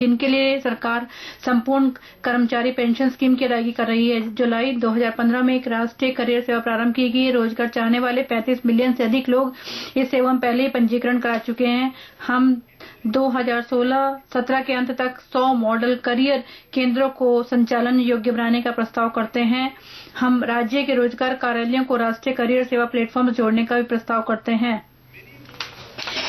जिनके लिए सरकार संपूर्ण कर्मचारी पेंशन स्कीम की अदायगी कर रही है। जुलाई 2015 में एक राष्ट्रीय करियर सेवा प्रारंभ की गई है। रोजगार चाहने वाले 35 मिलियन से अधिक लोग इस सेवा में पहले ही पंजीकरण करा चुके हैं। हम 2016-17 के अंत तक 100 मॉडल करियर केंद्रों को संचालन योग्य बनाने का प्रस्ताव करते हैं। हम राज्य के रोजगार कार्यालयों को राष्ट्रीय करियर सेवा प्लेटफॉर्म से जोड़ने का भी प्रस्ताव करते हैं।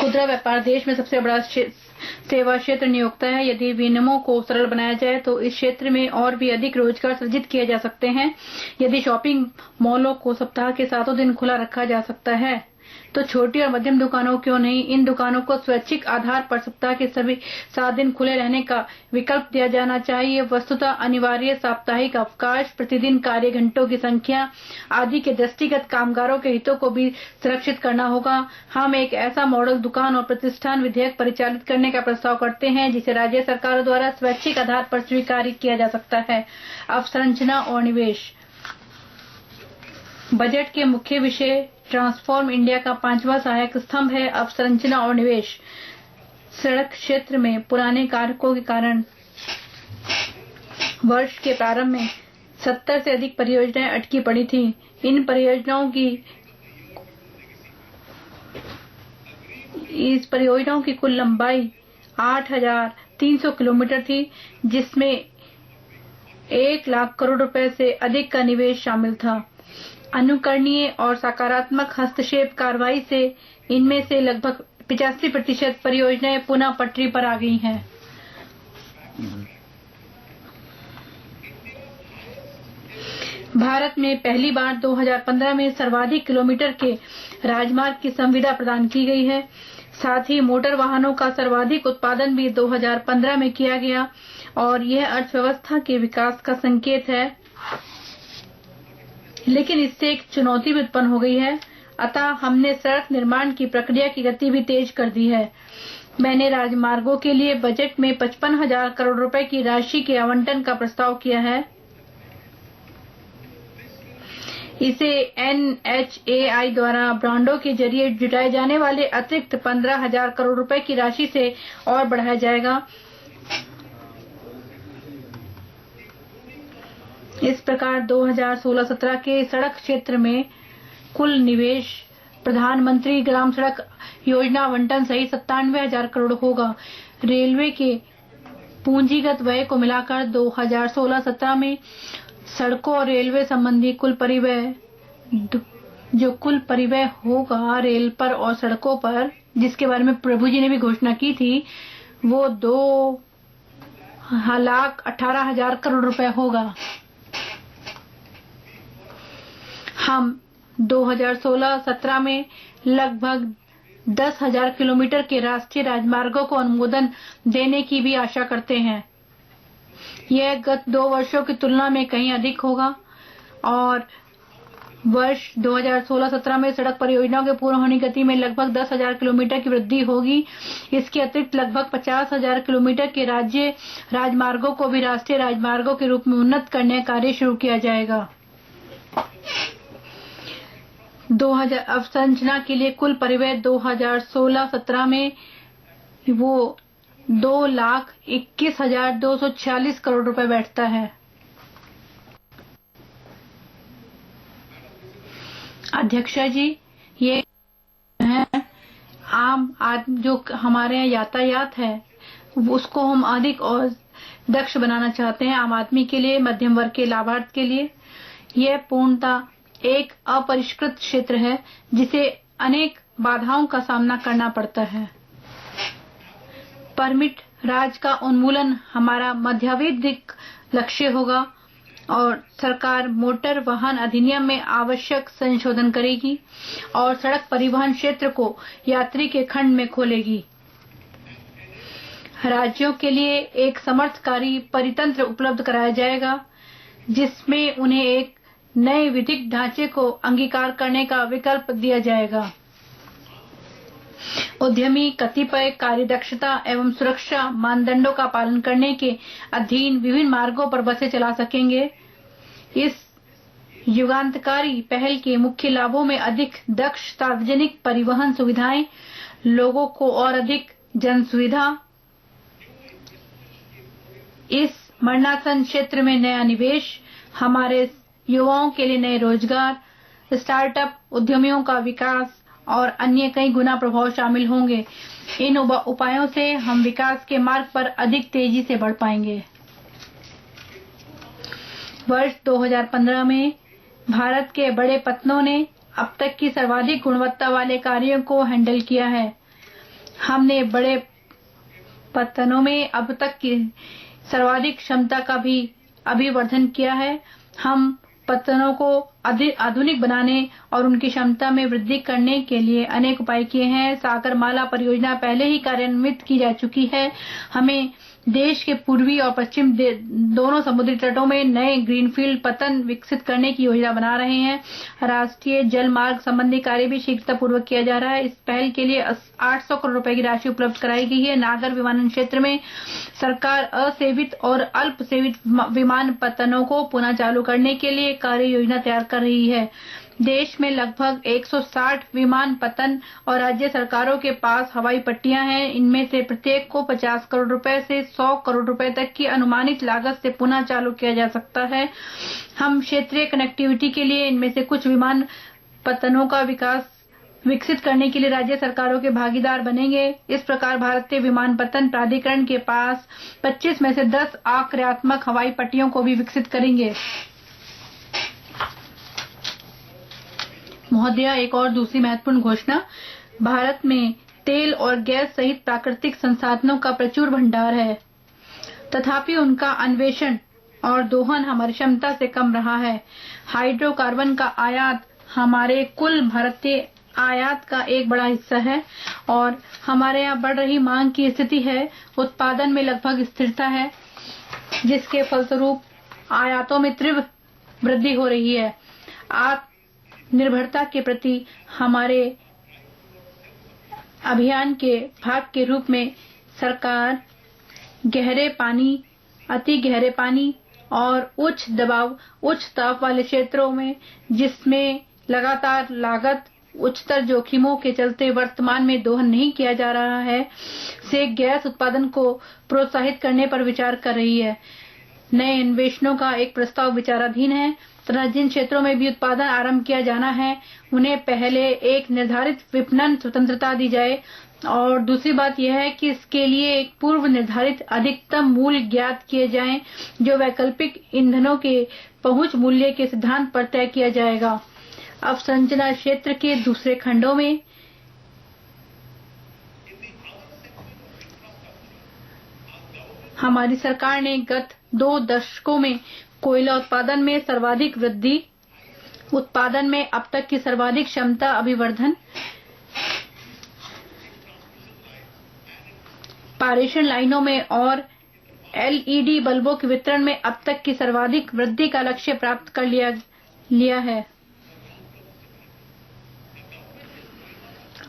खुदरा व्यापार देश में सबसे बड़ा सेवा क्षेत्र नियोक्ता है। यदि विनियमों को सरल बनाया जाए तो इस क्षेत्र में और भी अधिक रोजगार सृजित किए जा सकते हैं। यदि शॉपिंग मॉलों को सप्ताह के 7 दिन खुला रखा जा सकता है तो छोटी और मध्यम दुकानों क्यों नहीं। इन दुकानों को स्वैच्छिक आधार पर सप्ताह के सभी 7 दिन खुले रहने का विकल्प दिया जाना चाहिए। वस्तुतः अनिवार्य साप्ताहिक अवकाश, प्रतिदिन कार्य घंटों की संख्या आदि के दृष्टिगत कामगारों के हितों को भी सुरक्षित करना होगा। हम एक ऐसा मॉडल दुकान और प्रतिष्ठान विधेयक परिचालित करने का प्रस्ताव करते हैं जिसे राज्य सरकारों द्वारा स्वैच्छिक आधार पर स्वीकार किया जा सकता है। अवसंरचना और निवेश। बजट के मुख्य विषय ट्रांसफॉर्म इंडिया का 5वां सहायक स्तंभ है अवसंरचना और निवेश। सड़क क्षेत्र में पुराने कारकों के कारण वर्ष के प्रारंभ में 70 से अधिक परियोजनाएं अटकी पड़ी थीं। इन परियोजनाओं की कुल लंबाई 8,300 किलोमीटर थी, जिसमें 1 लाख करोड़ रुपए से अधिक का निवेश शामिल था। अनुकरणीय और सकारात्मक हस्तक्षेप कार्रवाई से इनमें से लगभग 85% परियोजनाएं पुनः पटरी पर आ गई हैं। भारत में पहली बार 2015 में सर्वाधिक किलोमीटर के राजमार्ग की संविदा प्रदान की गई है। साथ ही मोटर वाहनों का सर्वाधिक उत्पादन भी 2015 में किया गया और यह अर्थव्यवस्था के विकास का संकेत है। लेकिन इससे एक चुनौती भी उत्पन्न हो गई है। अतः हमने सड़क निर्माण की प्रक्रिया की गति भी तेज कर दी है। मैंने राजमार्गों के लिए बजट में 55,000 करोड़ रुपए की राशि के आवंटन का प्रस्ताव किया है। इसे NHAI द्वारा ब्रांडों के जरिए जुटाए जाने वाले अतिरिक्त 15,000 करोड़ रुपए की राशि से और बढ़ाया जाएगा। इस प्रकार 2016-17 के सड़क क्षेत्र में कुल निवेश प्रधानमंत्री ग्राम सड़क योजना आवंटन सहित 97,000 करोड़ होगा। रेलवे के पूंजीगत व्यय को मिलाकर 2016-17 में सड़कों और रेलवे संबंधी कुल परिव्यय होगा रेल पर और सड़कों पर, जिसके बारे में प्रभु जी ने भी घोषणा की थी, वो 2,18,000 करोड़ रुपए होगा। हम 2016-17 में लगभग 10,000 किलोमीटर के राष्ट्रीय राजमार्गों को अनुमोदन देने की भी आशा करते हैं। यह गत 2 वर्षों की तुलना में कहीं अधिक होगा और वर्ष 2016-17 में सड़क परियोजनाओं के पूर्ण होने की गति में लगभग 10,000 किलोमीटर की वृद्धि होगी। इसके अतिरिक्त लगभग 50,000 किलोमीटर के राज्य राजमार्गों को भी राष्ट्रीय राजमार्गों के रूप में उन्नत करने का कार्य शुरू किया जाएगा। 2000 अवसंरचना के लिए कुल परिव्यय 2016-17 में वो 2,21,246 करोड़ रुपए बैठता है। अध्यक्षा जी, ये है आम आदमी जो हमारे यहाँ यातायात है उसको हम अधिक और दक्ष बनाना चाहते हैं। आम आदमी के लिए, मध्यम वर्ग के लाभार्थ के लिए यह पूर्णतः एक अपरिष्कृत क्षेत्र है जिसे अनेक बाधाओं का सामना करना पड़ता है। परमिट राज का उन्मूलन हमारा मध्यावधिक लक्ष्य होगा और सरकार मोटर वाहन अधिनियम में आवश्यक संशोधन करेगी और सड़क परिवहन क्षेत्र को यात्री के खंड में खोलेगी। राज्यों के लिए एक समर्थकारी परितंत्र उपलब्ध कराया जाएगा जिसमें उन्हें एक नए विधिक ढांचे को अंगीकार करने का विकल्प दिया जाएगा। उद्यमी कतिपय कार्यदक्षता एवं सुरक्षा मानदंडों का पालन करने के अधीन विभिन्न मार्गों पर बसें चला सकेंगे। इस युगांतकारी पहल के मुख्य लाभों में अधिक दक्ष सार्वजनिक परिवहन सुविधाएं, लोगों को और अधिक जन सुविधा, इस मरणासन क्षेत्र में नया निवेश, हमारे युवाओं के लिए नए रोजगार, स्टार्टअप उद्यमियों का विकास और अन्य कई गुना प्रभाव शामिल होंगे। इन उपायों से हम विकास के मार्ग पर अधिक तेजी से बढ़ पाएंगे। वर्ष 2015 में भारत के बड़े पत्तनों ने अब तक की सर्वाधिक गुणवत्ता वाले कार्यों को हैंडल किया है। हमने बड़े पत्तनों में अब तक की सर्वाधिक क्षमता का भी अभिवर्धन किया है। हम पत्तनों को अधिक आधुनिक बनाने और उनकी क्षमता में वृद्धि करने के लिए अनेक उपाय किए हैं। सागरमाला परियोजना पहले ही कार्यान्वित की जा चुकी है। हमें देश के पूर्वी और पश्चिम दोनों समुद्री तटों में नए ग्रीनफील्ड पत्तन विकसित करने की योजना बना रहे हैं। राष्ट्रीय जल मार्ग संबंधी कार्य भी शीघ्रतापूर्वक किया जा रहा है। इस पहल के लिए 800 करोड़ रुपए की राशि उपलब्ध कराई गई है। नागर विमानन क्षेत्र में सरकार असेवित और अल्प सेवित विमान पत्तनों को पुनः चालू करने के लिए कार्य योजना तैयार कर रही है। देश में लगभग 160 विमान पत्तन और राज्य सरकारों के पास हवाई पट्टियां हैं। इनमें से प्रत्येक को 50 करोड़ रुपए से 100 करोड़ रुपए तक की अनुमानित लागत से पुनः चालू किया जा सकता है। हम क्षेत्रीय कनेक्टिविटी के लिए इनमें से कुछ विमान पत्तनों का विकसित करने के लिए राज्य सरकारों के भागीदार बनेंगे। इस प्रकार भारतीय विमानपत्तन प्राधिकरण के पास 25 में से 10 आक्रियात्मक हवाई पट्टियों को भी विकसित करेंगे। महोदया, एक और दूसरी महत्वपूर्ण घोषणा, भारत में तेल और गैस सहित प्राकृतिक संसाधनों का प्रचुर भंडार है, तथापि उनका अन्वेषण और दोहन हमारी क्षमता से कम रहा है। हाइड्रोकार्बन का आयात हमारे कुल भारतीय आयात का एक बड़ा हिस्सा है और हमारे यहाँ बढ़ रही मांग की स्थिति है। उत्पादन में लगभग स्थिरता है, जिसके फलस्वरूप आयातों में तीव्र वृद्धि हो रही है। आत्मनिर्भरता के प्रति हमारे अभियान के भाग के रूप में सरकार गहरे पानी, अति गहरे पानी और उच्च दबाव, उच्च ताप वाले क्षेत्रों में, जिसमें लगातार लागत, उच्चतर जोखिमों के चलते वर्तमान में दोहन नहीं किया जा रहा है, से गैस उत्पादन को प्रोत्साहित करने पर विचार कर रही है। नए अन्वेषणों का एक प्रस्ताव विचाराधीन है तथा जिन क्षेत्रों में भी उत्पादन आरंभ किया जाना है, उन्हें पहले एक निर्धारित विपणन स्वतंत्रता दी जाए और दूसरी बात यह है कि इसके लिए एक पूर्व निर्धारित अधिकतम मूल्य ज्ञात किए जाएं, जो वैकल्पिक ईंधनों के पहुंच मूल्य के सिद्धांत पर तय किया जाएगा। अवसंरचना क्षेत्र के दूसरे खंडों में हमारी सरकार ने गत 2 दशकों में कोयला उत्पादन में सर्वाधिक वृद्धि, उत्पादन में अब तक की सर्वाधिक क्षमता अभिवर्धन, पारेषण लाइनों में और एलईडी बल्बों के वितरण में अब तक की सर्वाधिक वृद्धि का लक्ष्य प्राप्त कर लिया है।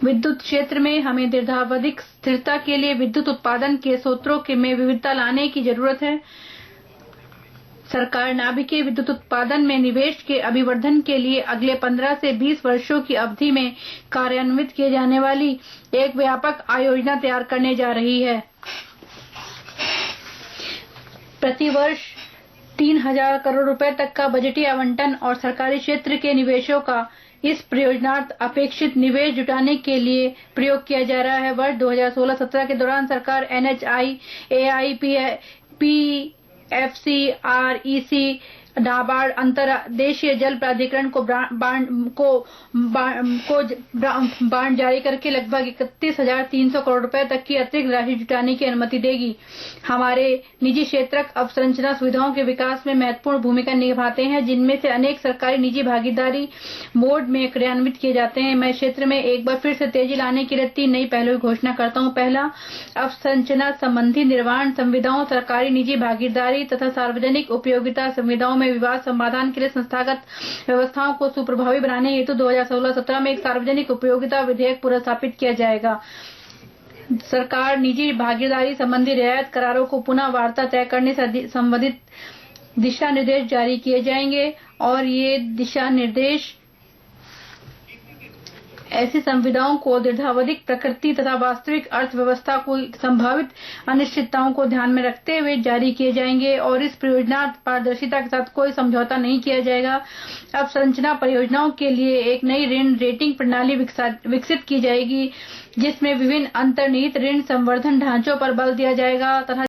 विद्युत क्षेत्र में हमें दीर्घावधिक स्थिरता के लिए विद्युत उत्पादन के स्रोतों में विविधता लाने की जरूरत है। सरकार नाभिकीय विद्युत उत्पादन में निवेश के अभिवर्धन के लिए अगले 15 से 20 वर्षों की अवधि में कार्यान्वित किए जाने वाली एक व्यापक आयोजना तैयार करने जा रही है। प्रतिवर्ष 3000 करोड़ रुपए तक का बजटीय आवंटन और सरकारी क्षेत्र के निवेशों का इस परियोजनार्थ अपेक्षित निवेश जुटाने के लिए प्रयोग किया जा रहा है। वर्ष 2016-17 के दौरान सरकार NHI, AI, PFC, REC, NABARD, अंतर्देशीय जल प्राधिकरण को बांड जारी करके लगभग 31,300 करोड़ रुपए तक की अतिरिक्त राशि जुटाने की अनुमति देगी। हमारे निजी क्षेत्र अवसंरचना सुविधाओं के विकास में महत्वपूर्ण भूमिका निभाते हैं, जिनमें से अनेक सरकारी निजी भागीदारी मोड में क्रियान्वित किए जाते हैं। मैं क्षेत्र में एक बार फिर से तेजी लाने के लिए 3 नई पहलों की घोषणा करता हूँ। पहला, अवसंरचना संबंधी निर्वहन संविधाओं, सरकारी निजी भागीदारी तथा सार्वजनिक उपयोगिता संविधाओं में विवाद समाधान के लिए संस्थागत व्यवस्थाओं को सुप्रभावी बनाने हेतु 2016-17 में एक सार्वजनिक उपयोगिता विधेयक पुनर्स्थापित किया जाएगा। सरकार निजी भागीदारी संबंधी रियायत करारों को पुनः वार्ता तय करने से संबंधित दिशा निर्देश जारी किए जाएंगे और ये दिशा निर्देश ऐसी संविदाओं को दीर्घावधिक प्रकृति तथा वास्तविक अर्थव्यवस्था को संभावित अनिश्चितताओं को ध्यान में रखते हुए जारी किए जाएंगे और इस परियोजना पारदर्शिता के साथ कोई समझौता नहीं किया जाएगा। अब संरचना परियोजनाओं के लिए एक नई ऋण रेटिंग प्रणाली विकसित की जाएगी, जिसमें विभिन्न अंतर्निहित ऋण संवर्धन ढांचों पर बल दिया जाएगा तथा